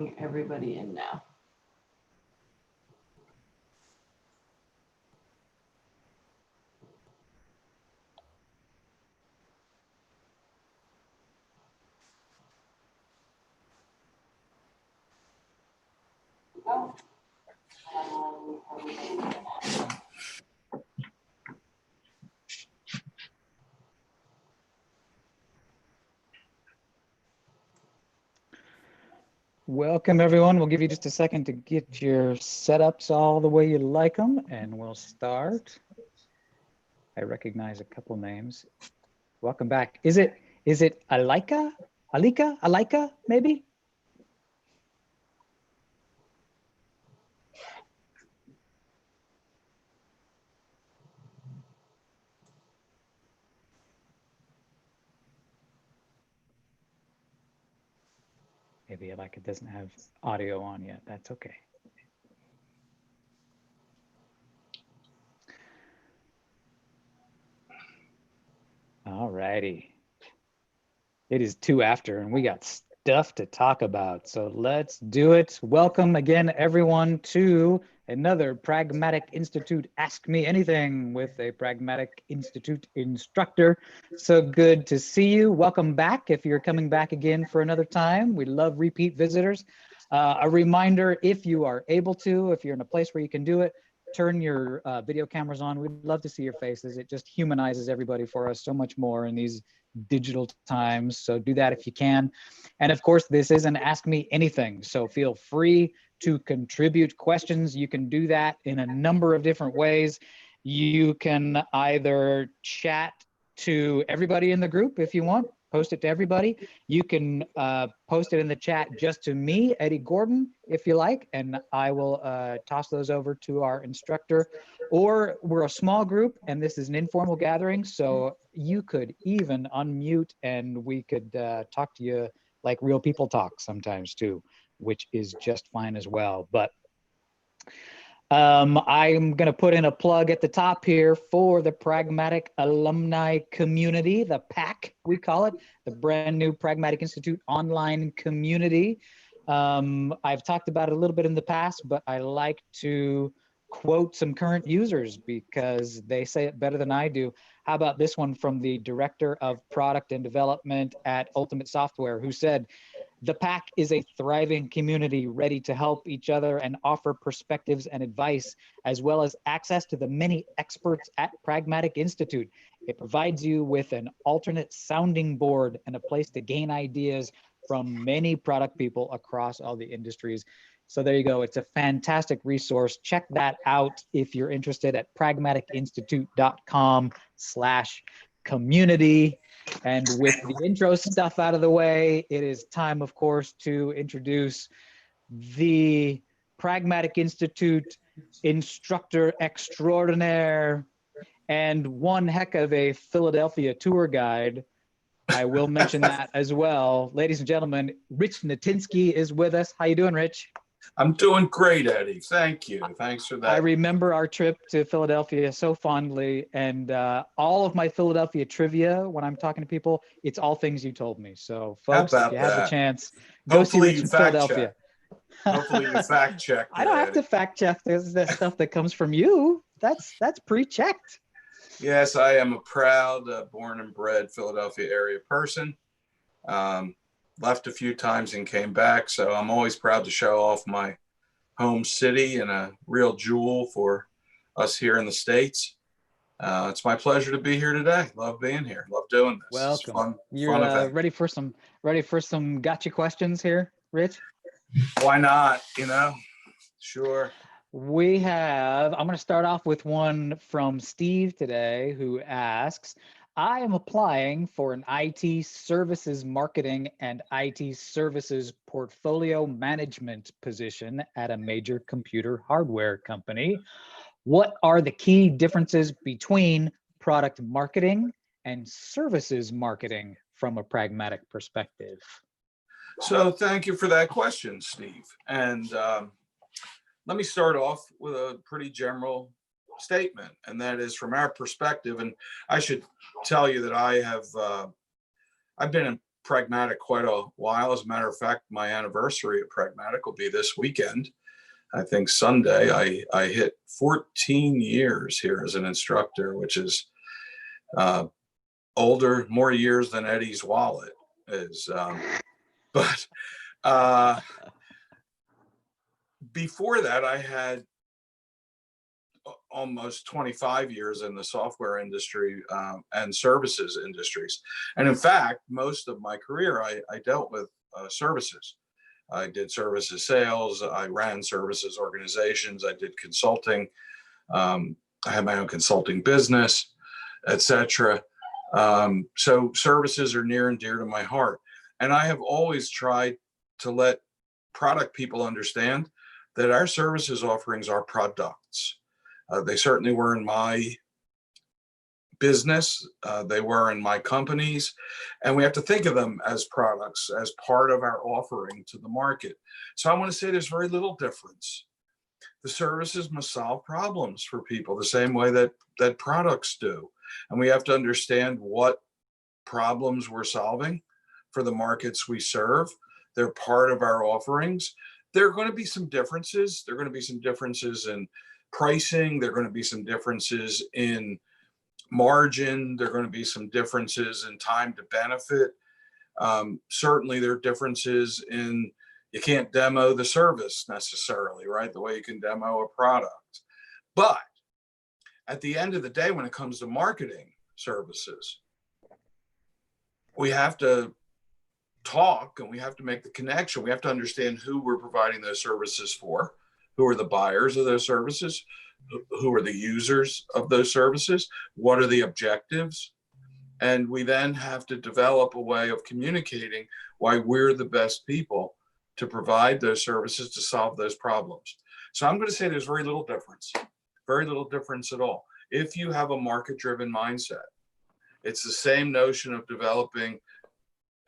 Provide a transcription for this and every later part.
Everybody in now. Oh. Welcome, everyone. We'll give you just a second to get your setups all the way you like them, and we'll start. I recognize a couple names. Welcome back. Is it Alika? Alika, maybe? Maybe Alika doesn't have audio on yet. That's okay. All righty. It is 2 after, and we got stuff to talk about. So let's do it. Welcome again, everyone, to another Pragmatic Institute Ask Me Anything with a Pragmatic Institute instructor. So good to see you. Welcome back. If you're coming back again for another time, we love repeat visitors. A reminder, if you are able to, if you're in a place where you can do it, turn your video cameras on. We'd love to see your faces. It just humanizes everybody for us so much more in these digital times. So do that if you can. And of course, this is an Ask Me Anything. So feel free to contribute questions. You can do that in a number of different ways. You can either chat to everybody in the group if you want, post it to everybody. You can post it in the chat just to me, Eddie Gordon, if you like, and I will toss those over to our instructor. Or we're a small group and this is an informal gathering, so you could even unmute and we could talk to you like real people talk sometimes too, which is just fine as well. But I'm going to put in a plug at the top here for the Pragmatic Alumni Community, the PAC, we call it, the brand new Pragmatic Institute online community. I've talked about it a little bit in the past, but I like to quote some current users because they say it better than I do. How about this one from the Director of Product and Development at Ultimate Software, who said, "The PAC is a thriving community ready to help each other and offer perspectives and advice, as well as access to the many experts at Pragmatic Institute. It provides you with an alternate sounding board and a place to gain ideas from many product people across all the industries." So there you go. It's a fantastic resource. Check that out if you're interested at pragmaticinstitute.com/community. And with the intro stuff out of the way, it is time, of course, to introduce the Pragmatic Institute instructor extraordinaire and one heck of a Philadelphia tour guide. I will mention that as well. Ladies and gentlemen, Rich Natinsky is with us. How you doing, Rich? I'm doing great, Eddie. Thank you. Thanks for that. I remember our trip to Philadelphia so fondly, and all of my Philadelphia trivia, when I'm talking to people, it's all things you told me. So folks, if you have the chance, go see Rich in Philadelphia. Hopefully you fact check. I don't have to fact check the stuff that comes from you. That's pre-checked. Yes, I am a proud born and bred Philadelphia area person. Left a few times and came back, so I'm always proud to show off my home city and a real jewel for us here in the States. It's my pleasure to be here today. Love being here. Love doing this. Welcome. You're ready for some gotcha questions here, Rich? Why not? You know, sure. I'm going to start off with one from Steve today, who asks, I am applying for an IT services marketing and IT services portfolio management position at a major computer hardware company. What are the key differences between product marketing and services marketing from a pragmatic perspective? So thank you for that question, Steve. And let me start off with a pretty general statement, and that is from our perspective. And I should tell you that I've been in Pragmatic quite a while. As a matter of fact, my anniversary at Pragmatic will be this weekend. I think Sunday. I hit 14 years here as an instructor, which is older, more years than Eddie's wallet is. But before that, I had almost 25 years in the software industry and services industries. And in fact, most of my career, I dealt with services. I did services sales. I ran services organizations. I did consulting. I had my own consulting business, etc. So services are near and dear to my heart. And I have always tried to let product people understand that our services offerings are products. They certainly were in my business. They were in my companies. And we have to think of them as products, as part of our offering to the market. So I want to say there's very little difference. The services must solve problems for people the same way that products do. And we have to understand what problems we're solving for the markets we serve. They're part of our offerings. There are going to be some differences. There are going to be some differences in pricing. There are going to be some differences in margin. There are going to be some differences in time to benefit. Certainly there are differences in, you can't demo the service necessarily, right? The way you can demo a product. But at the end of the day, when it comes to marketing services, we have to talk and we have to make the connection. We have to understand who we're providing those services for, who are the buyers of those services, who are the users of those services, what are the objectives. And we then have to develop a way of communicating why we're the best people to provide those services to solve those problems. So I'm going to say there's very little difference at all. If you have a market-driven mindset, it's the same notion of developing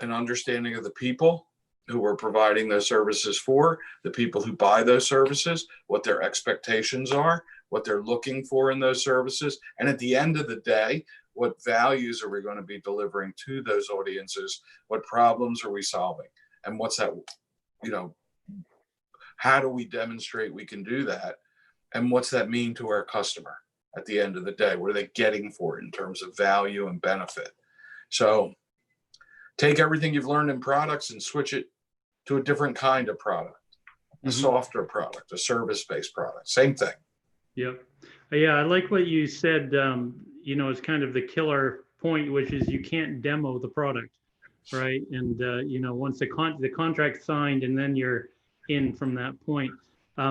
an understanding of the people who we're providing those services for, the people who buy those services, what their expectations are, what they're looking for in those services. And at the end of the day, what values are we going to be delivering to those audiences? What problems are we solving? And what's that, how do we demonstrate we can do that? And what's that mean to our customer at the end of the day? What are they getting for it in terms of value and benefit? So take everything you've learned in products and switch it to a different kind of product, a softer product, a service-based product, same thing. Yep. Yeah, I like what you said, it's kind of the killer point, which is you can't demo the product, right? And, once the contract's signed and then you're in from that point.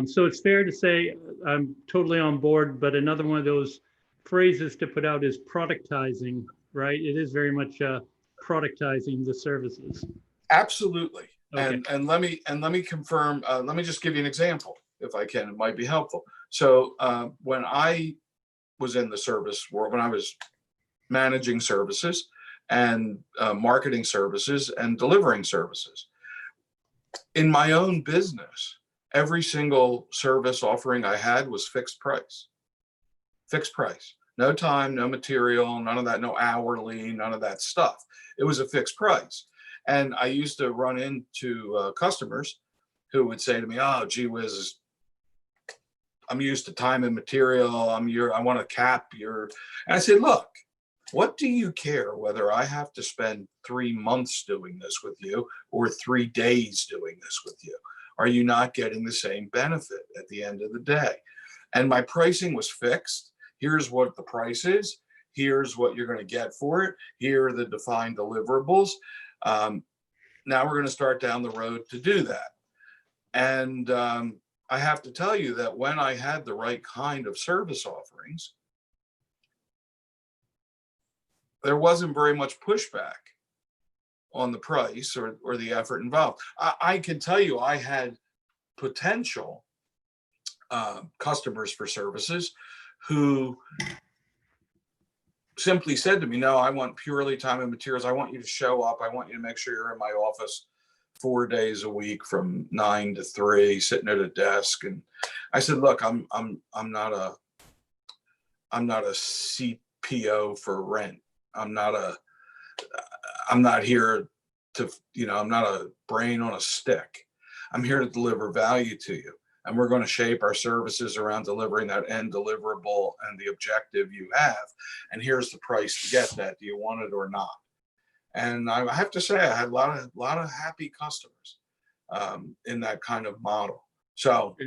So it's fair to say I'm totally on board, but another one of those phrases to put out is productizing, right? It is very much productizing the services. Absolutely. Okay. And let me confirm, let me just give you an example if I can, it might be helpful. So when I was in the service world, when I was managing services and marketing services and delivering services, in my own business, every single service offering I had was fixed price. No time, no material, none of that, no hourly, none of that stuff. It was a fixed price. And I used to run into customers who would say to me, oh, gee whiz, I'm used to time and material. I want to cap your, and I said, look, what do you care whether I have to spend 3 months doing this with you or 3 days doing this with you? Are you not getting the same benefit at the end of the day? And my pricing was fixed. Here's what the price is. Here's what you're going to get for it. Here are the defined deliverables. Now we're going to start down the road to do that. And I have to tell you that when I had the right kind of service offerings, there wasn't very much pushback on the price or the effort involved. I can tell you I had potential customers for services who simply said to me, no, I want purely time and materials. I want you to show up. I want you to make sure you're in my office 4 days a week from 9 to 3, sitting at a desk. And I said, look, I'm not a CPO for rent. I'm not here I'm not a brain on a stick. I'm here to deliver value to you. And we're going to shape our services around delivering that end deliverable and the objective you have. And here's the price to get that. Do you want it or not? And I have to say, I had a lot of happy customers in that kind of model. So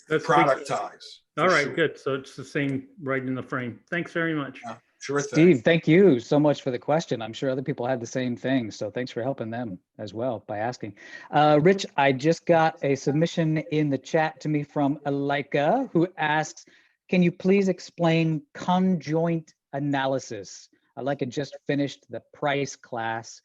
That's productize. All right, sure. good. So it's the same right in the frame. Thanks very much. Sure thing. Steve, thank you so much for the question. I'm sure other people had the same thing. So thanks for helping them as well by asking. Rich, I just got a submission in the chat to me from Alika, who asks, can you please explain conjoint analysis? Alika just finished the price class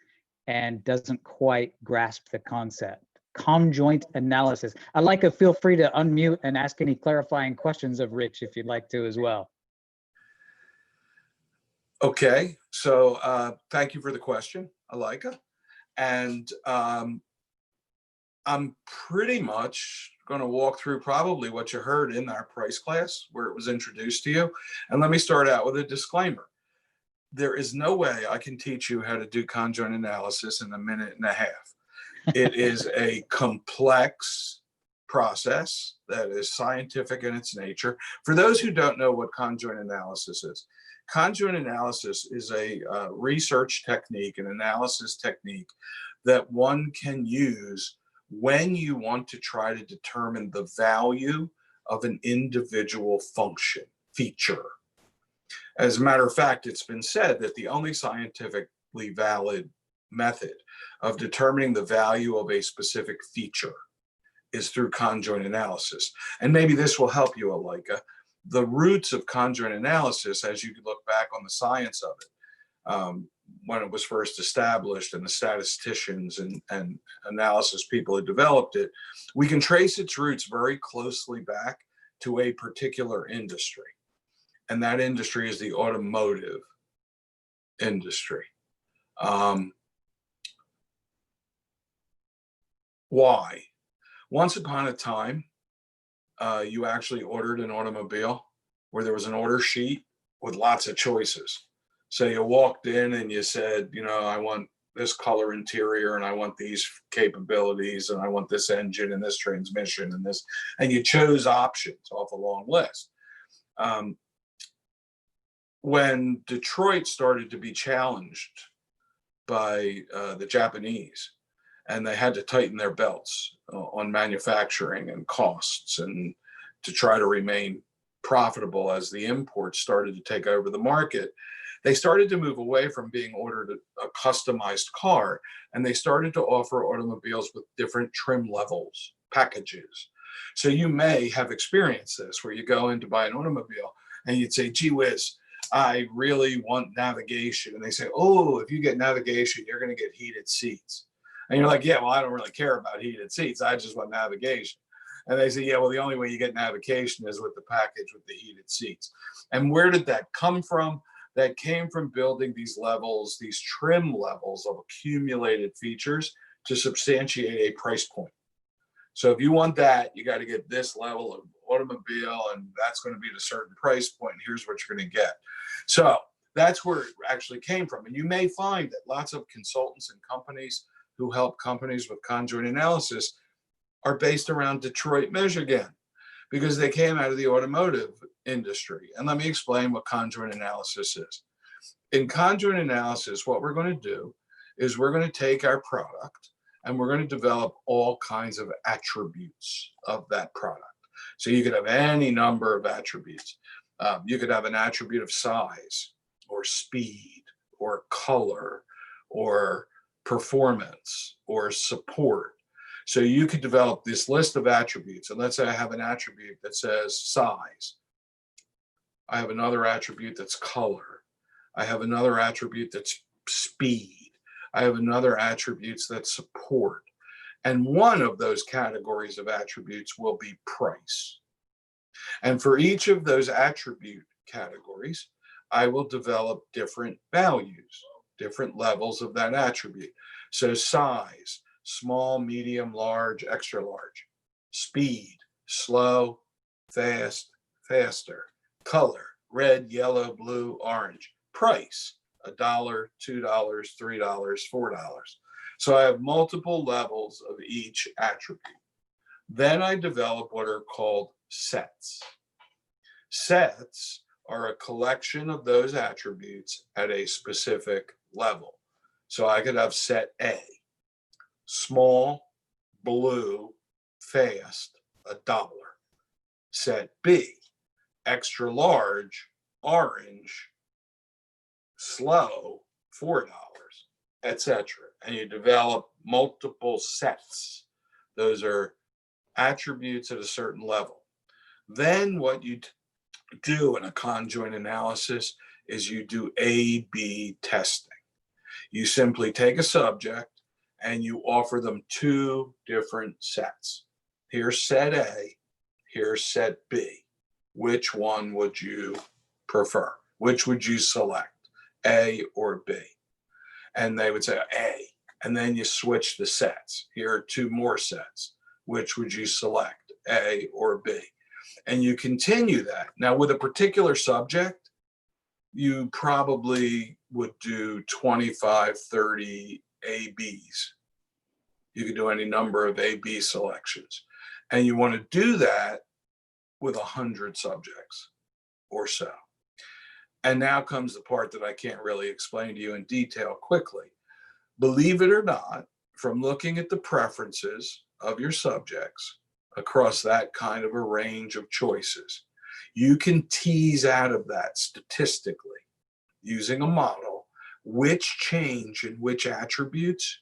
and doesn't quite grasp the concept. Conjoint analysis. Alika, feel free to unmute and ask any clarifying questions of Rich if you'd like to as well. Okay, so thank you for the question, Alika. And I'm pretty much going to walk through probably what you heard in our price class where it was introduced to you. And let me start out with a disclaimer. There is no way I can teach you how to do conjoint analysis in a minute and a half. It is a complex process that is scientific in its nature. For those who don't know what conjoint analysis is, conjoint analysis is a research technique, an analysis technique that one can use when you want to try to determine the value of an individual function, feature. As a matter of fact, it's been said that the only scientifically valid method of determining the value of a specific feature is through conjoint analysis. And maybe this will help you, Alika. The roots of conjoint analysis, as you look back on the science of it, when it was first established and the statisticians and analysis people had developed it, we can trace its roots very closely back to a particular industry. And that industry is the automotive industry. Why? Once upon a time, you actually ordered an automobile where there was an order sheet with lots of choices. So you walked in and you said, I want this color interior and I want these capabilities and I want this engine and this transmission and this, and you chose options off a long list. When Detroit started to be challenged by the Japanese, and they had to tighten their belts on manufacturing and costs and to try to remain profitable as the imports started to take over the market, they started to move away from being ordered a customized car, and they started to offer automobiles with different trim levels, packages. So you may have experienced this where you go in to buy an automobile and you'd say, gee whiz, I really want navigation. And they say, oh, if you get navigation, you're going to get heated seats. And you're like, yeah, well, I don't really care about heated seats. I just want navigation. And they say, yeah, well, the only way you get navigation is with the package with the heated seats. And where did that come from? That came from building these levels, these trim levels of accumulated features to substantiate a price point. So if you want that, you got to get this level of automobile, and that's going to be at a certain price point. And here's what you're going to get. So that's where it actually came from. And you may find that lots of consultants and companies who help companies with conjoint analysis are based around Detroit, Michigan, because they came out of the automotive industry. And let me explain what conjoint analysis is. In conjoint analysis, what we're going to do is we're going to take our product and we're going to develop all kinds of attributes of that product. So you could have any number of attributes. You could have an attribute of size or speed or color or performance or support. So you could develop this list of attributes. And let's say I have an attribute that says size. I have another attribute that's color. I have another attribute that's speed. I have another attributes that's support. And one of those categories of attributes will be price. And for each of those attribute categories, I will develop different values, different levels of that attribute. So size, small, medium, large, extra large. Speed, slow, fast, faster. Color, red, yellow, blue, orange. Price, $1, $2, $3, $4. So I have multiple levels of each attribute. Then I develop what are called sets. Sets are a collection of those attributes at a specific level. So I could have set A, small, blue, fast, $1. Set B, extra large, orange, slow, $4, etc. And you develop multiple sets. Those are attributes at a certain level. Then what you do in a conjoint analysis is you do A/B testing. You simply take a subject and you offer them two different sets. Here's set A, here's set B. Which one would you prefer? Which would you select, A or B? And they would say A. And then you switch the sets. Here are two more sets. Which would you select, A or B? And you continue that. Now, with a particular subject, you probably would do 25, 30 A/Bs. You could do any number of A/B selections. And you want to do that with 100 subjects or so. And now comes the part that I can't really explain to you in detail quickly. Believe it or not, from looking at the preferences of your subjects across that kind of a range of choices, you can tease out of that statistically using a model which change in which attributes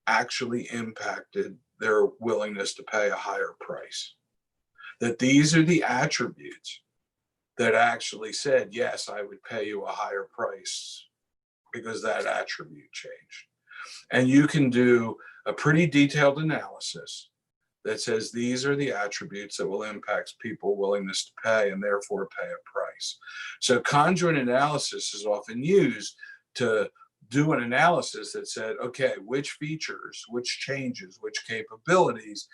actually impacted their willingness to pay a higher price. That these are the attributes that actually said, yes, I would pay you a higher price because that attribute changed. And you can do a pretty detailed analysis that says these are the attributes that will impact people's willingness to pay and therefore pay a price. So conjoint analysis is often used to do an analysis that said, okay, which features, which changes, which capabilities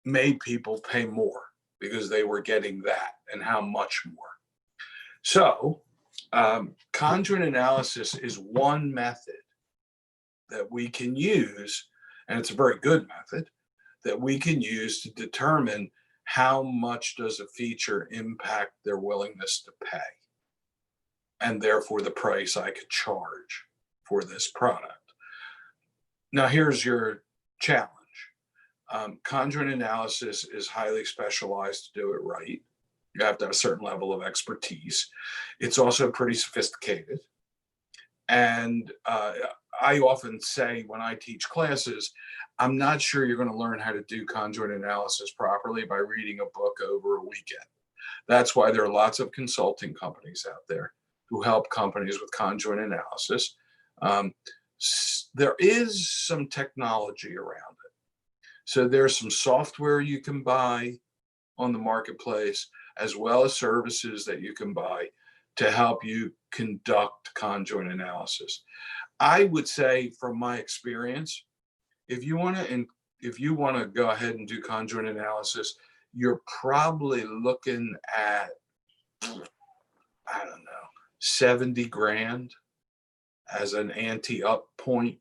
made people pay more because they were getting that, and how much more. So conjoint analysis is one method that we can use, and it's a very good method, that we can use to determine how much does a feature impact their willingness to pay, and therefore the price I could charge for this product. Now here's your challenge. Conjoint analysis is highly specialized to do it right. You have to have a certain level of expertise. It's also pretty sophisticated. And I often say when I teach classes, I'm not sure you're going to learn how to do conjoint analysis properly by reading a book over a weekend. That's why there are lots of consulting companies out there who help companies with conjoint analysis. There is some technology around it. So there's some software you can buy on the marketplace, as well as services that you can buy to help you conduct conjoint analysis. I would say from my experience, if you want to go ahead and do conjoint analysis, you're probably looking at, I don't know, 70 grand as an ante-up point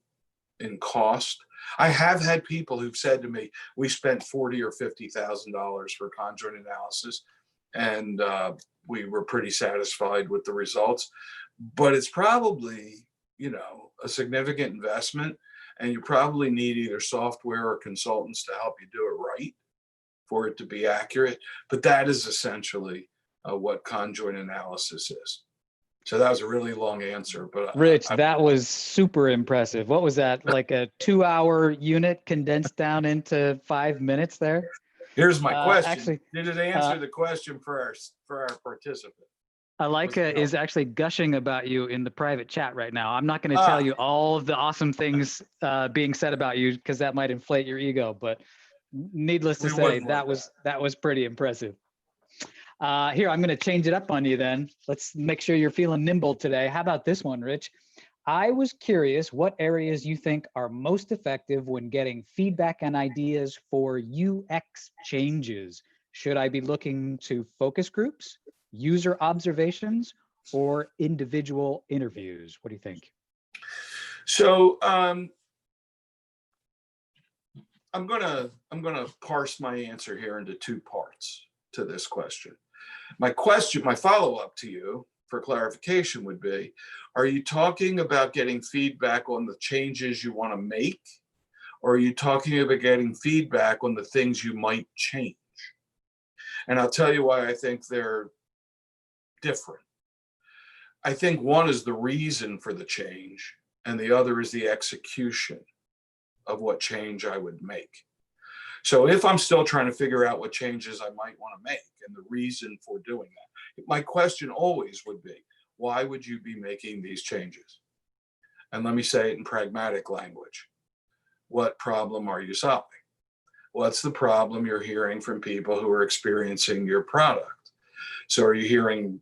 in cost. I have had people who've said to me, we spent $40,000 or $50,000 for conjoint analysis, and we were pretty satisfied with the results. But it's probably, a significant investment, and you probably need either software or consultants to help you do it right for it to be accurate. But that is essentially what conjoint analysis is. So that was a really long answer, but Rich, that was super impressive. What was that? Like a 2-hour unit condensed down into 5 minutes there? Here's my question. Actually, did it answer the question for our participant? Alika is actually gushing about you in the private chat right now. I'm not going to tell you all of the awesome things being said about you, because that might inflate your ego, but needless to say, that was pretty impressive. Here, I'm going to change it up on you then. Let's make sure you're feeling nimble today. How about this one, Rich? I was curious what areas you think are most effective when getting feedback and ideas for UX changes. Should I be looking to focus groups, user observations, or individual interviews? What do you think? So I'm gonna parse my answer here into two parts to this question. My follow-up to you for clarification would be, are you talking about getting feedback on the changes you want to make? Or are you talking about getting feedback on the things you might change? And I'll tell you why I think they're different. I think one is the reason for the change, and the other is the execution of what change I would make. So if I'm still trying to figure out what changes I might want to make and the reason for doing that, my question always would be, why would you be making these changes? And let me say it in pragmatic language. What problem are you solving? What's the problem you're hearing from people who are experiencing your product? So are you hearing,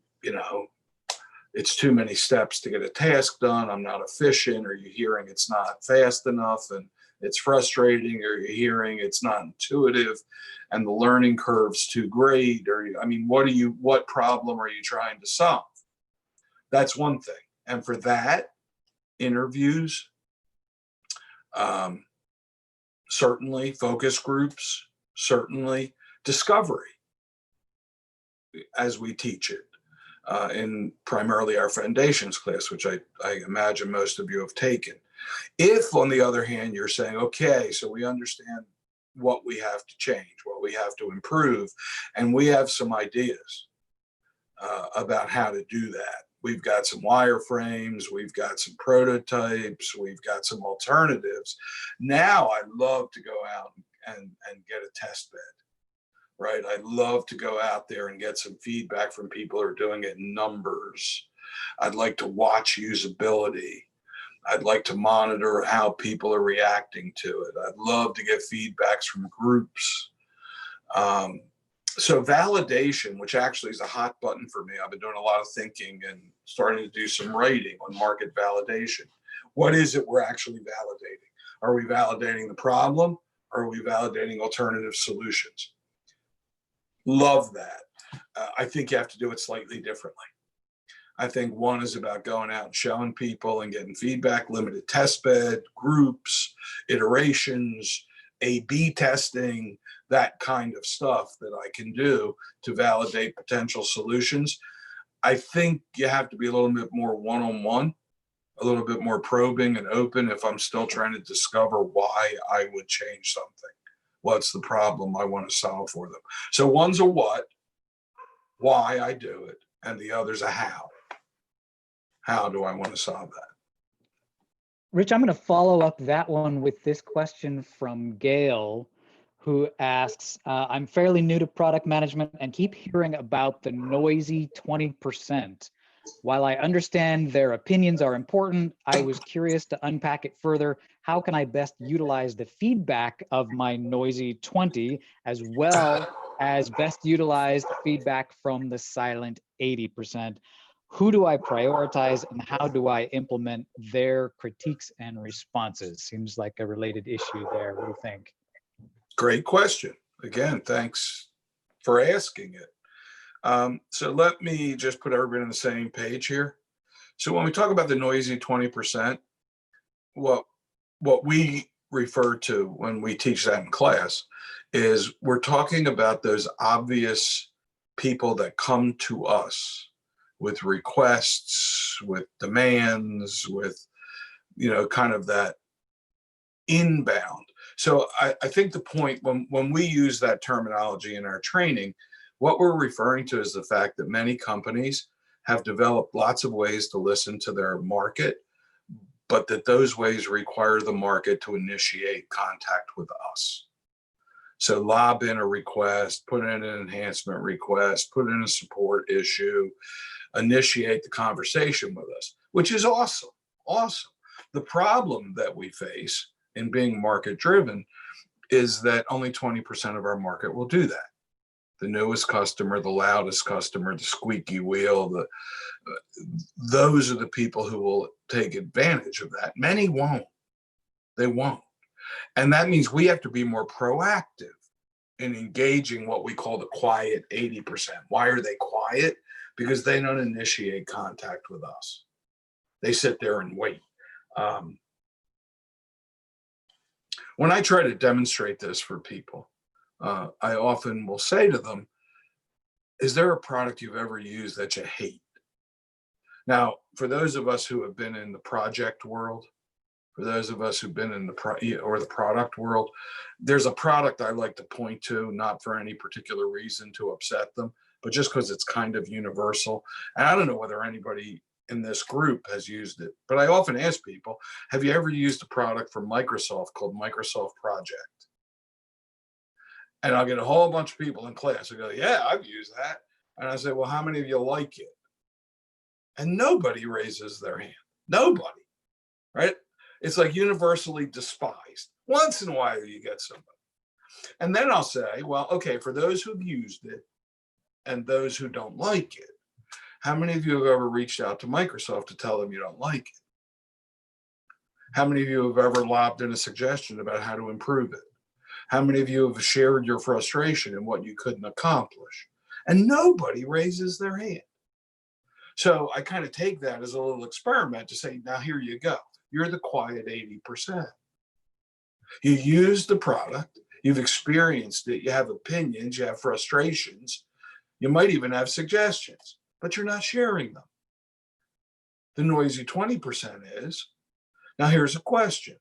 it's too many steps to get a task done, I'm not efficient? Are you hearing it's not fast enough and it's frustrating? Are you hearing it's not intuitive and the learning curve's too great? What problem are you trying to solve? That's one thing. And for that, interviews, certainly focus groups, certainly discovery, as we teach it in primarily our foundations class, which I imagine most of you have taken. If, on the other hand, you're saying, okay, so we understand what we have to change, what we have to improve, and we have some ideas about how to do that. We've got some wireframes, we've got some prototypes, we've got some alternatives. Now I'd love to go out and get a test bed, right? I'd love to go out there and get some feedback from people who are doing it in numbers. I'd like to watch usability. I'd like to monitor how people are reacting to it. I'd love to get feedbacks from groups. So validation, which actually is a hot button for me. I've been doing a lot of thinking and starting to do some writing on market validation. What is it we're actually validating? Are we validating the problem? Or are we validating alternative solutions? Love that. I think you have to do it slightly differently. I think one is about going out and showing people and getting feedback, limited test bed, groups, iterations, A/B testing, that kind of stuff that I can do to validate potential solutions. I think you have to be a little bit more one-on-one, a little bit more probing and open if I'm still trying to discover why I would change something. What's the problem I want to solve for them? So one's a what, why I do it, and the other's a how. How do I want to solve that? Rich, I'm going to follow up that one with this question from Gail, who asks, I'm fairly new to product management and keep hearing about the noisy 20%. While I understand their opinions are important, I was curious to unpack it further. How can I best utilize the feedback of my noisy 20 as well as best utilize the feedback from the silent 80%? Who do I prioritize and how do I implement their critiques and responses? Seems like a related issue there. What do you think? Great question. Again, thanks for asking it. So let me just put everybody on the same page here. So when we talk about the noisy 20%, what we refer to when we teach that in class is we're talking about those obvious people that come to us with requests, with demands, with, kind of that inbound. So I think the point when we use that terminology in our training, what we're referring to is the fact that many companies have developed lots of ways to listen to their market, but that those ways require the market to initiate contact with us. So lob in a request, put in an enhancement request, put in a support issue, initiate the conversation with us, which is awesome, awesome. The problem that we face in being market driven is that only 20% of our market will do that. The newest customer, the loudest customer, the squeaky wheel, those are the people who will take advantage of that. Many won't. They won't. And that means we have to be more proactive in engaging what we call the quiet 80%. Why are they quiet? Because they don't initiate contact with us. They sit there and wait. When I try to demonstrate this for people, I often will say to them, is there a product you've ever used that you hate? Now, for those of us who have been in the project world, for those of us who've been in the product world, there's a product I like to point to, not for any particular reason to upset them, but just because it's kind of universal. And I don't know whether anybody in this group has used it, but I often ask people, have you ever used a product from Microsoft called Microsoft Project? And I'll get a whole bunch of people in class who go, yeah, I've used that. And I say, well, how many of you like it? And nobody raises their hand. Nobody, right? It's like universally despised. Once in a while you get somebody. And then I'll say, well, okay, for those who've used it and those who don't like it, how many of you have ever reached out to Microsoft to tell them you don't like it? How many of you have ever lobbed in a suggestion about how to improve it? How many of you have shared your frustration and what you couldn't accomplish? And nobody raises their hand. So I kind of take that as a little experiment to say, now here you go. You're the quiet 80%. You use the product, you've experienced it, you have opinions, you have frustrations, you might even have suggestions, but you're not sharing them. The noisy 20% is. Now here's a question.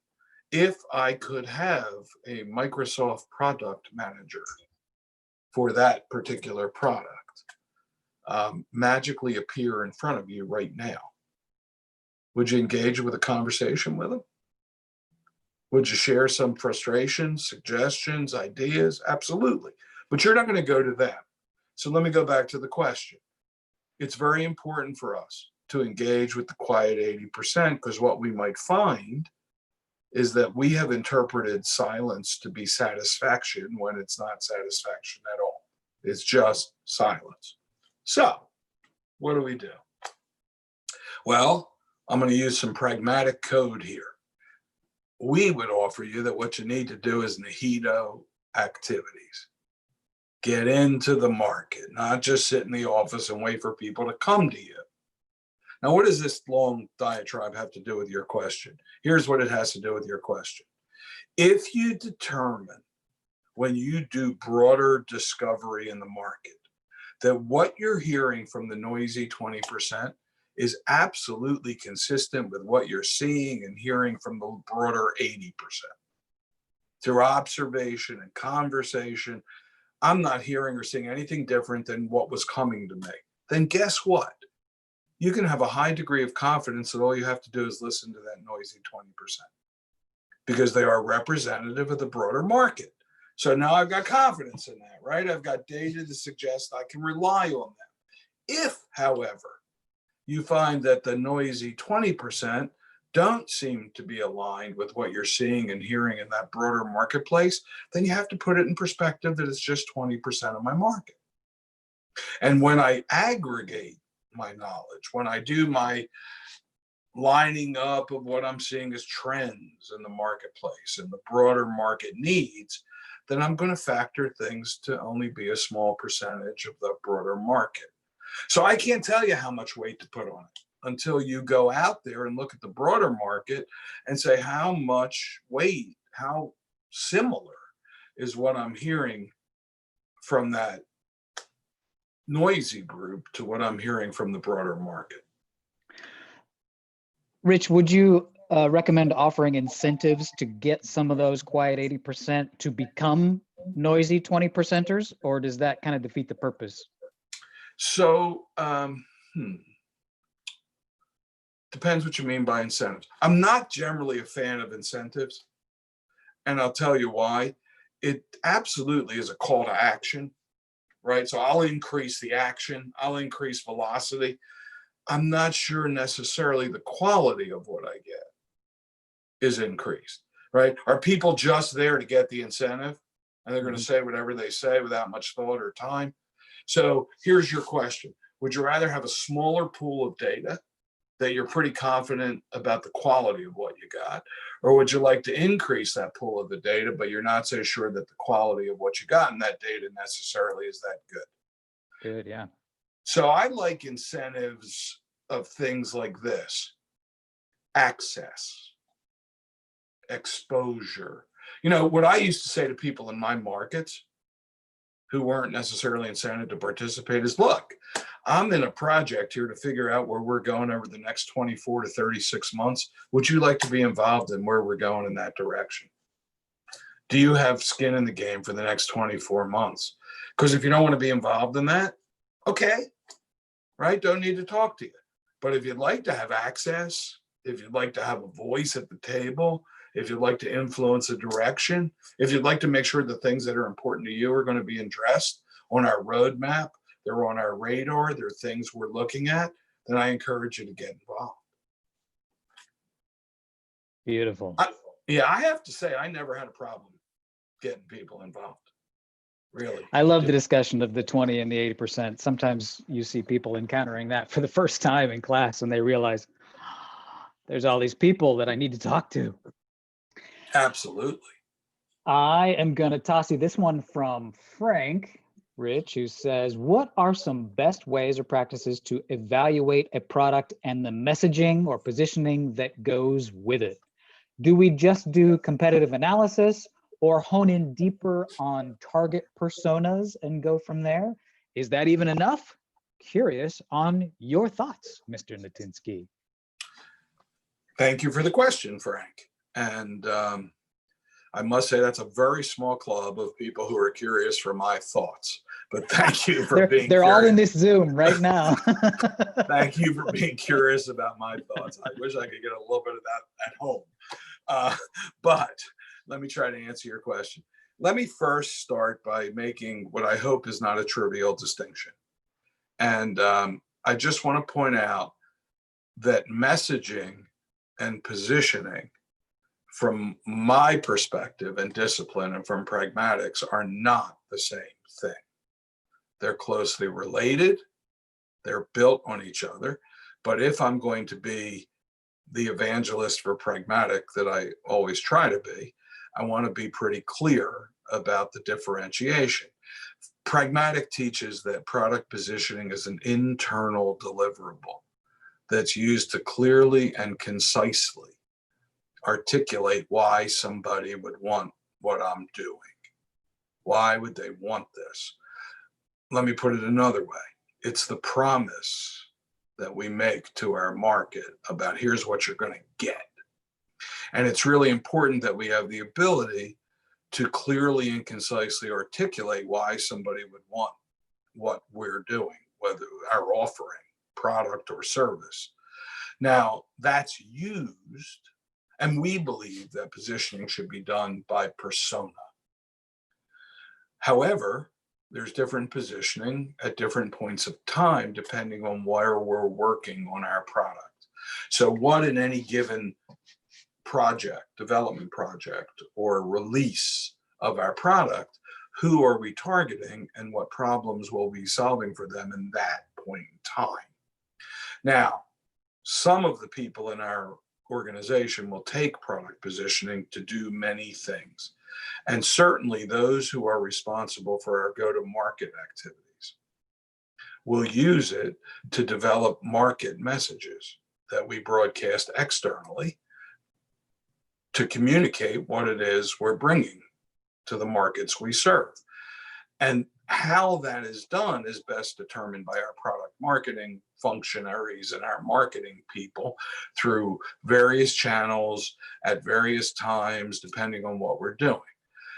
If I could have a Microsoft product manager for that particular product magically appear in front of you right now, would you engage with a conversation with them? Would you share some frustrations, suggestions, ideas? Absolutely. But you're not going to go to them. So let me go back to the question. It's very important for us to engage with the quiet 80% because what we might find is that we have interpreted silence to be satisfaction when it's not satisfaction at all. It's just silence. So what do? Well, I'm going to use some pragmatic code here. We would offer you that what you need to do is Nihito activities. Get into the market, not just sit in the office and wait for people to come to you. Now, what does this long diatribe have to do with your question? Here's what it has to do with your question. If you determine when you do broader discovery in the market, that what you're hearing from the noisy 20% is absolutely consistent with what you're seeing and hearing from the broader 80%. Through observation and conversation, I'm not hearing or seeing anything different than what was coming to me. Then guess what? You can have a high degree of confidence that all you have to do is listen to that noisy 20% because they are representative of the broader market. So now I've got confidence in that, right? I've got data to suggest I can rely on them. If, however, you find that the noisy 20% don't seem to be aligned with what you're seeing and hearing in that broader marketplace, then you have to put it in perspective that it's just 20% of my market. And when I aggregate my knowledge, when I do my lining up of what I'm seeing as trends in the marketplace and the broader market needs, then I'm going to factor things to only be a small percentage of the broader market. So I can't tell you how much weight to put on it until you go out there and look at the broader market and say how much weight, how similar is what I'm hearing from that noisy group to what I'm hearing from the broader market. Rich, would you recommend offering incentives to get some of those quiet 80% to become noisy 20%ers, or does that kind of defeat the purpose? So, depends what you mean by incentives. I'm not generally a fan of incentives, and I'll tell you why. It absolutely is a call to action, right? So I'll increase the action, I'll increase velocity. I'm not sure necessarily the quality of what I get is increased, right? Are people just there to get the incentive and they're going to say whatever they say without much thought or time? So here's your question. Would you rather have a smaller pool of data that you're pretty confident about the quality of what you got? Or would you like to increase that pool of the data, but you're not so sure that the quality of what you got in that data necessarily is that good? Good, yeah. So I like incentives of things like this: access, exposure. You know, what I used to say to people in my markets who weren't necessarily incented to participate is, look, I'm in a project here to figure out where we're going over the next 24 to 36 months. Would you like to be involved in where we're going in that direction? Do you have skin in the game for the next 24 months? Because if you don't want to be involved in that, okay, right? Don't need to talk to you. But if you'd like to have access, if you'd like to have a voice at the table, if you'd like to influence a direction, if you'd like to make sure the things that are important to you are going to be addressed on our roadmap, they're on our radar, they're things we're looking at, then I encourage you to get involved. Beautiful. Yeah, I have to say, I never had a problem getting people involved. Really. I love the discussion of the 20 and the 80%. Sometimes you see people encountering that for the first time in class and they realize there's all these people that I need to talk to. Absolutely. I am going to toss you this one from Frank Rich, who says, what are some best ways or practices to evaluate a product and the messaging or positioning that goes with it? Do we just do competitive analysis or hone in deeper on target personas and go from there? Is that even enough? Curious on your thoughts, Mr. Natinsky. Thank you for the question, Frank. And I must say that's a very small club of people who are curious for my thoughts. But thank you for being They're curious. all in this Zoom right now. Thank you for being curious about my thoughts. I wish I could get a little bit of that at home. But let me try to answer your question. Let me first start by making what I hope is not a trivial distinction. And I just want to point out that messaging and positioning, from my perspective and discipline and from pragmatics, are not the same thing. They're closely related. They're built on each other. But if I'm going to be the evangelist for pragmatic that I always try to be, I want to be pretty clear about the differentiation. Pragmatic teaches that product positioning is an internal deliverable that's used to clearly and concisely articulate why somebody would want what I'm doing. Why would they want this? Let me put it another way. It's the promise that we make to our market about here's what you're going to get. And it's really important that we have the ability to clearly and concisely articulate why somebody would want what we're doing, whether our offering, product, or service. Now, that's used, and we believe that positioning should be done by persona. However, there's different positioning at different points of time, depending on where we're working on our product. So what in any given project, development project, or release of our product, who are we targeting and what problems will we be solving for them in that point in time? Now, some of the people in our organization will take product positioning to do many things. And certainly those who are responsible for our go-to-market activities will use it to develop market messages that we broadcast externally to communicate what it is we're bringing to the markets we serve. And how that is done is best determined by our product marketing functionaries and our marketing people through various channels at various times, depending on what we're doing.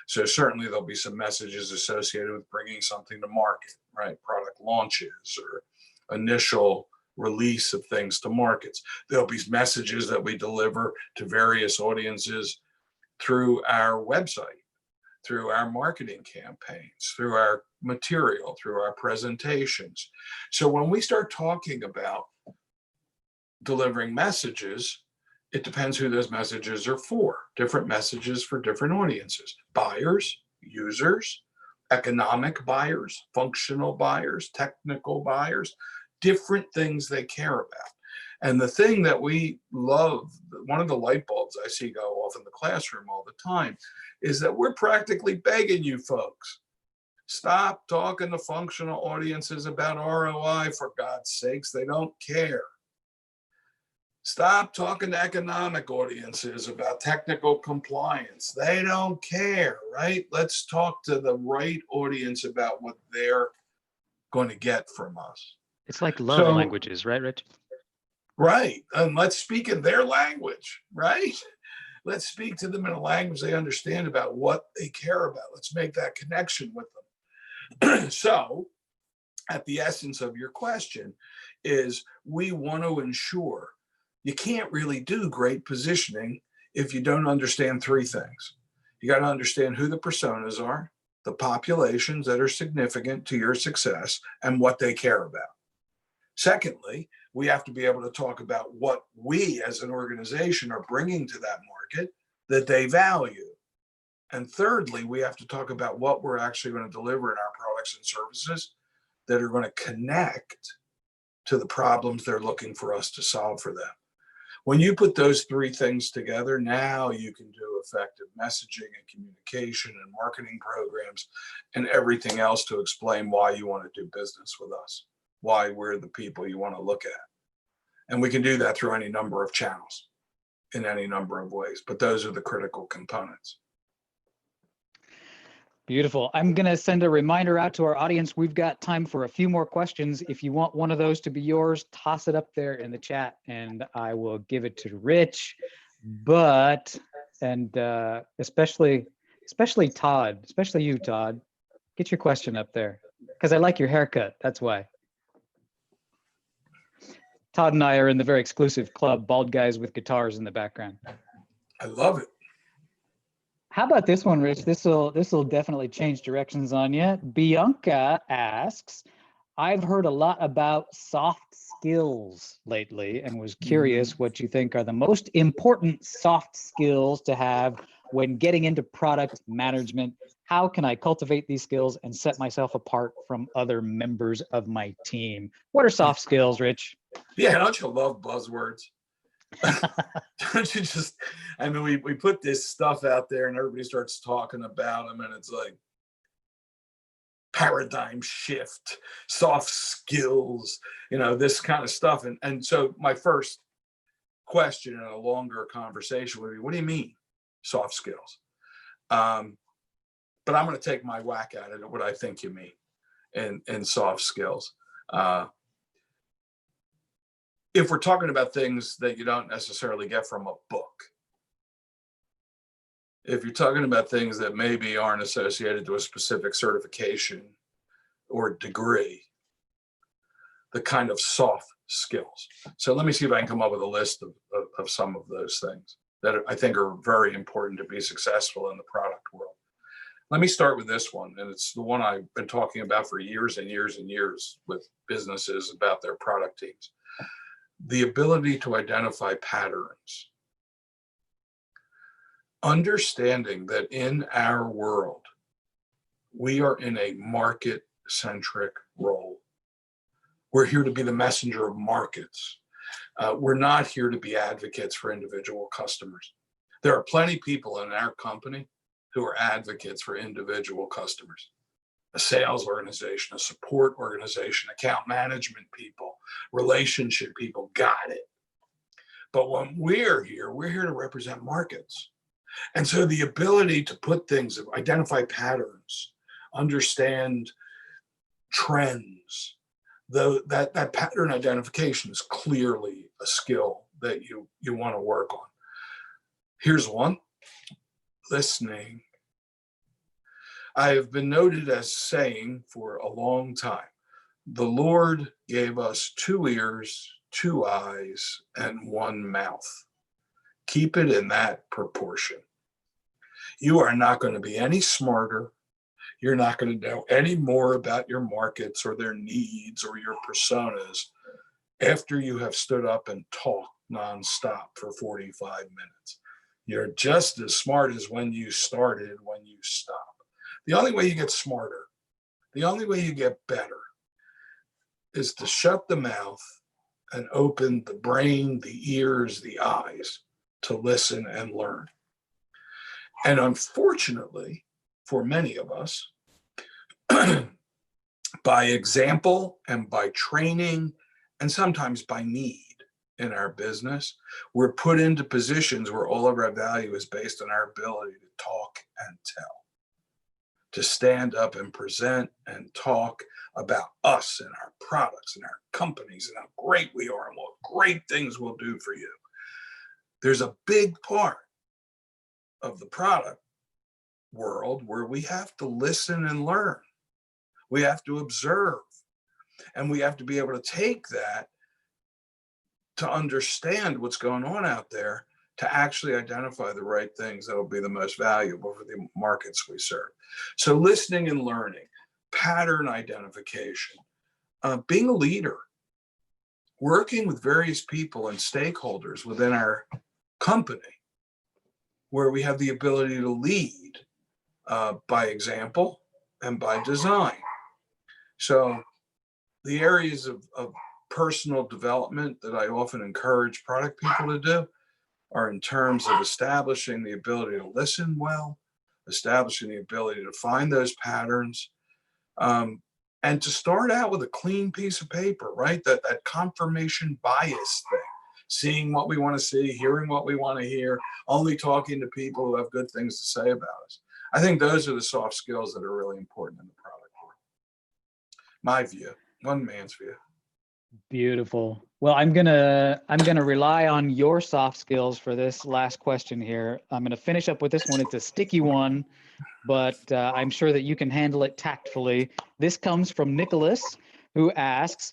So certainly there'll be some messages associated with bringing something to market, right? Product launches or initial release of things to markets. There'll be messages that we deliver to various audiences through our website, through our marketing campaigns, through our material, through our presentations. So when we start talking about delivering messages, it depends who those messages are for. Different messages for different audiences: buyers, users, economic buyers, functional buyers, technical buyers, different things they care about. And the thing that we love, one of the light bulbs I see go off in the classroom all the time, is that we're practically begging you folks, stop talking to functional audiences about ROI, for God's sakes. They don't care. Stop talking to economic audiences about technical compliance. They don't care, right? Let's talk to the right audience about what they're going to get from us. It's like love So- languages, right, Rich? Right. And let's speak in their language, right? Let's speak to them in a language they understand about what they care about. Let's make that connection with them. So, at the essence of your question is we want to ensure you can't really do great positioning if you don't understand three things. You got to understand who the personas are, the populations that are significant to your success, and what they care about. Secondly, we have to be able to talk about what we as an organization are bringing to that market that they value. And thirdly, we have to talk about what we're actually going to deliver in our products and services that are going to connect to the problems they're looking for us to solve for them. When you put those three things together, now you can do effective messaging and communication and marketing programs and everything else to explain why you want to do business with us, why we're the people you want to look at. And we can do that through any number of channels in any number of ways, but those are the critical components. Beautiful. I'm going to send a reminder out to our audience. We've got time for a few more questions. If you want one of those to be yours, toss it up there in the chat and I will give it to Rich. But, and especially Todd, especially you, Todd, get your question up there because I like your haircut. That's why. Todd and I are in the very exclusive club, bald guys with guitars in the background. I love it. How about this one, Rich? This will definitely change directions on you. Bianca asks, I've heard a lot about soft skills lately and was curious what you think are the most important soft skills to have when getting into product management. How can I cultivate these skills and set myself apart from other members of my team? What are soft skills, Rich? Yeah, don't you love buzzwords? Don't you just, I mean, we put this stuff out there and everybody starts talking about them and it's like paradigm shift, soft skills, this kind of stuff. And so my first question in a longer conversation would be, what do you mean soft skills? But I'm going to take my whack at it, what I think you mean in soft skills. If we're talking about things that you don't necessarily get from a book, if you're talking about things that maybe aren't associated to a specific certification or degree, the kind of soft skills. So let me see if I can come up with a list of some of those things that I think are very important to be successful in the product world. Let me start with this one, and it's the one I've been talking about for years and years and years with businesses about their product teams. The ability to identify patterns. Understanding that in our world, we are in a market-centric role. We're here to be the messenger of markets. We're not here to be advocates for individual customers. There are plenty of people in our company who are advocates for individual customers. A sales organization, a support organization, account management people, relationship people, got it. But when we're here to represent markets. And so the ability to put things, identify patterns, understand trends, that pattern identification is clearly a skill that you want to work on. Here's one, listening. I have been noted as saying for a long time, the Lord gave us 2 ears, 2 eyes, and 1 mouth. Keep it in that proportion. You are not going to be any smarter. You're not going to know any more about your markets or their needs or your personas after you have stood up and talked nonstop for 45 minutes. You're just as smart as when you started, when you stop. The only way you get smarter, the only way you get better is to shut the mouth and open the brain, the ears, the eyes to listen and learn. And unfortunately, for many of us, by example and by training, and sometimes by need, in our business, we're put into positions where all of our value is based on our ability to talk and tell, to stand up and present and talk about us and our products and our companies and how great we are and what great things we'll do for you. There's a big part of the product world where we have to listen and learn. We have to observe, and we have to be able to take that to understand what's going on out there, to actually identify the right things that will be the most valuable for the markets we serve. So listening and learning, pattern identification, being a leader, working with various people and stakeholders within our company, where we have the ability to lead by example and by design. So the areas of personal development that I often encourage product people to do are in terms of establishing the ability to listen well, establishing the ability to find those patterns, and to start out with a clean piece of paper, right? That confirmation bias thing, seeing what we want to see, hearing what we want to hear, only talking to people who have good things to say about us. I think those are the soft skills that are really important in the product world. My view, one man's view. Beautiful. Well, I'm gonna rely on your soft skills for this last question here. I'm gonna finish up with this one. It's a sticky one, but I'm sure that you can handle it tactfully. This comes from Nicholas, who asks,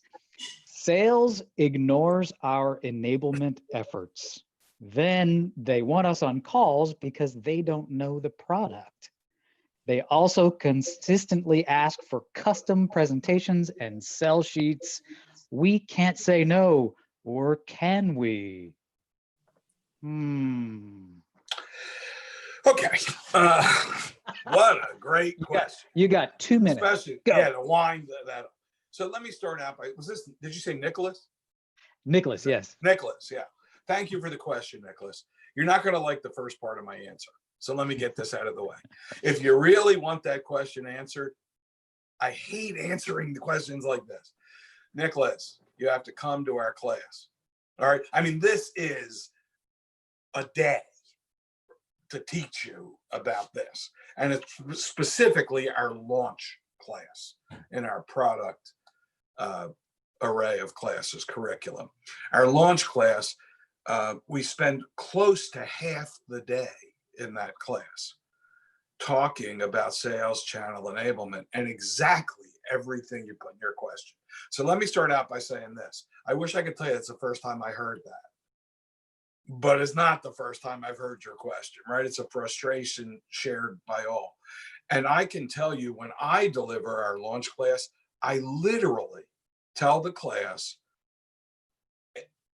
sales ignores our enablement efforts. Then they want us on calls because they don't know the product. They also consistently ask for custom presentations and sell sheets. We can't say no, or can we? Okay. What a great question. You got 2 minutes. Especially, Go. yeah, to wind that up. So let me start out by, did you say Nicholas? Nicholas, yes. Nicholas, yeah. Thank you for the question, Nicholas. You're not going to like the first part of my answer. So let me get this out of the way. If you really want that question answered, I hate answering the questions like this. Nicholas, you have to come to our class. All right. I mean, this is a day to teach you about this. And it's specifically our launch class in our product array of classes curriculum. Our launch class, we spend close to half the day in that class talking about sales channel enablement and exactly everything you put in your question. So let me start out by saying this. I wish I could tell you it's the first time I heard that, but it's not the first time I've heard your question, right? It's a frustration shared by all. And I can tell you, when I deliver our launch class, I literally tell the class,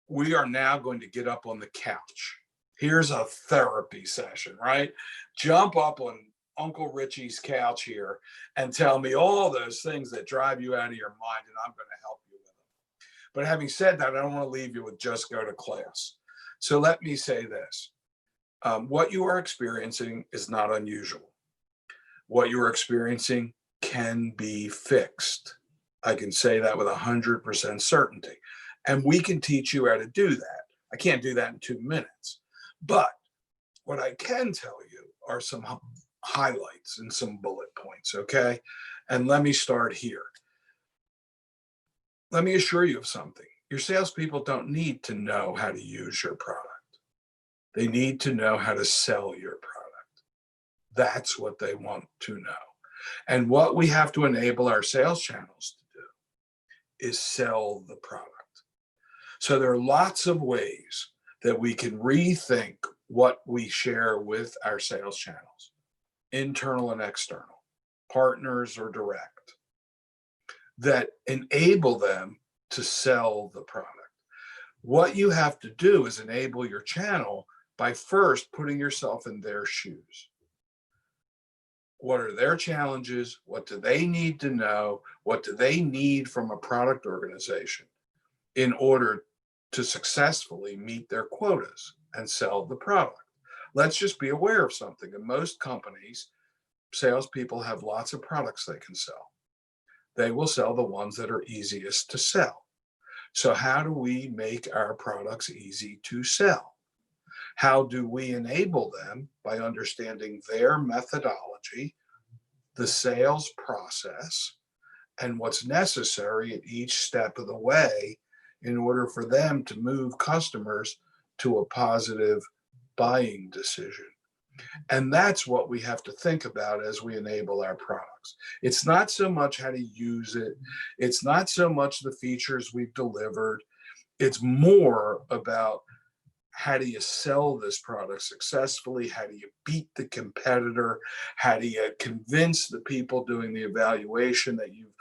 we are now going to get up on the couch. Here's a therapy session, right? Jump up on Uncle Richie's couch here and tell me all those things that drive you out of your mind, and I'm going to help you with them. But having said that, I don't want to leave you with just go to class. So let me say this. What you are experiencing is not unusual. What you are experiencing can be fixed. I can say that with 100% certainty. And we can teach you how to do that. I can't do that in 2 minutes. But what I can tell you are some highlights and some bullet points, okay? And let me start here. Let me assure you of something. Your salespeople don't need to know how to use your product. They need to know how to sell your product. That's what they want to know. And what we have to enable our sales channels to do is sell the product. So there are lots of ways that we can rethink what we share with our sales channels, internal and external, partners or direct, that enable them to sell the product. What you have to do is enable your channel by first putting yourself in their shoes. What are their challenges? What do they need to know? What do they need from a product organization in order to successfully meet their quotas and sell the product? Let's just be aware of something. In most companies, salespeople have lots of products they can sell. They will sell the ones that are easiest to sell. So how do we make our products easy to sell? How do we enable them by understanding their methodology, the sales process, and what's necessary at each step of the way in order for them to move customers to a positive buying decision? And that's what we have to think about as we enable our products. It's not so much how to use it. It's not so much the features we've delivered. It's more about how do you sell this product successfully? How do you beat the competitor? How do you convince the people doing the evaluation that you've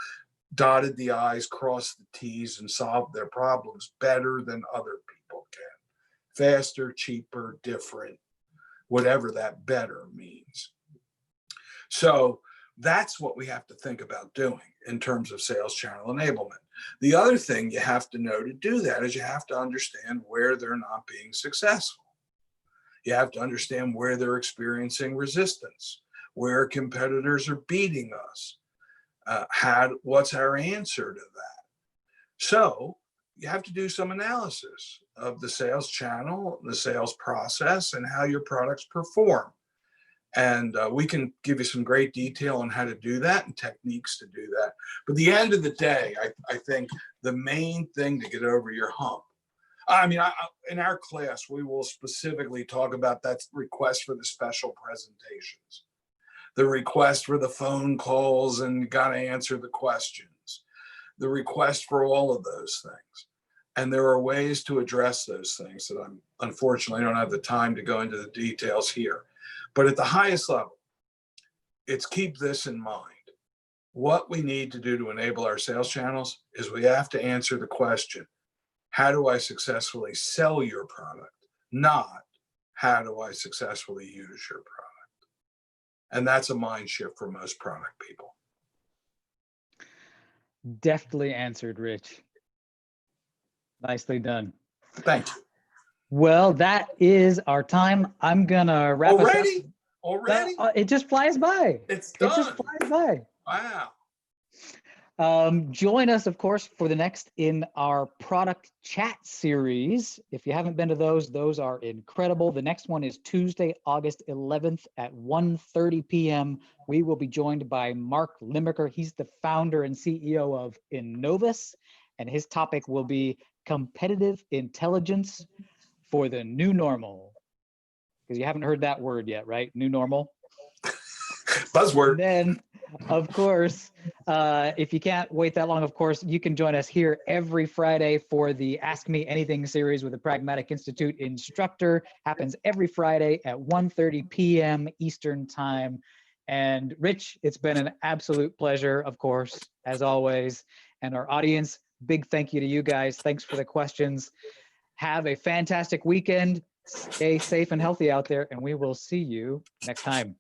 dotted the I's, crossed the T's, and solved their problems better than other people can? Faster, cheaper, different, whatever that better means. So that's what we have to think about doing in terms of sales channel enablement. The other thing you have to know to do that is you have to understand where they're not being successful. You have to understand where they're experiencing resistance, where competitors are beating us. What's our answer to that? So you have to do some analysis of the sales channel, the sales process, and how your products perform. And we can give you some great detail on how to do that and techniques to do that. But at the end of the day, I think the main thing to get over your hump, in our class, we will specifically talk about that request for the special presentations, the request for the phone calls and you got to answer the questions, the request for all of those things. And there are ways to address those things that unfortunately don't have the time to go into the details here. But at the highest level, it's keep this in mind. What we need to do to enable our sales channels is we have to answer the question, how do I successfully sell your product? Not how do I successfully use your product? And that's a mind shift for most product people. Deftly answered, Rich. Nicely done. Thank you. Well, that is our time. I'm gonna wrap us up. Already? It just flies by. It's It done. just flies by. Wow. Join us, of course, for the next in our product chat series. If you haven't been to those are incredible. The next one is Tuesday, August 11th at 1:30 p.m. We will be joined by Mark Limericker. He's the founder and CEO of Innovus, and his topic will be competitive intelligence for the new normal. Because you haven't heard that word yet, right? New normal. Buzzword. And then, of course, if you can't wait that long, of course, you can join us here every Friday for the Ask Me Anything series with the Pragmatic Institute instructor. Happens every Friday at 1:30 p.m. Eastern Time. And Rich, it's been an absolute pleasure, of course, as always. And our audience, big thank you to you guys. Thanks for the questions. Have a fantastic weekend. Stay safe and healthy out there, and we will see you next time.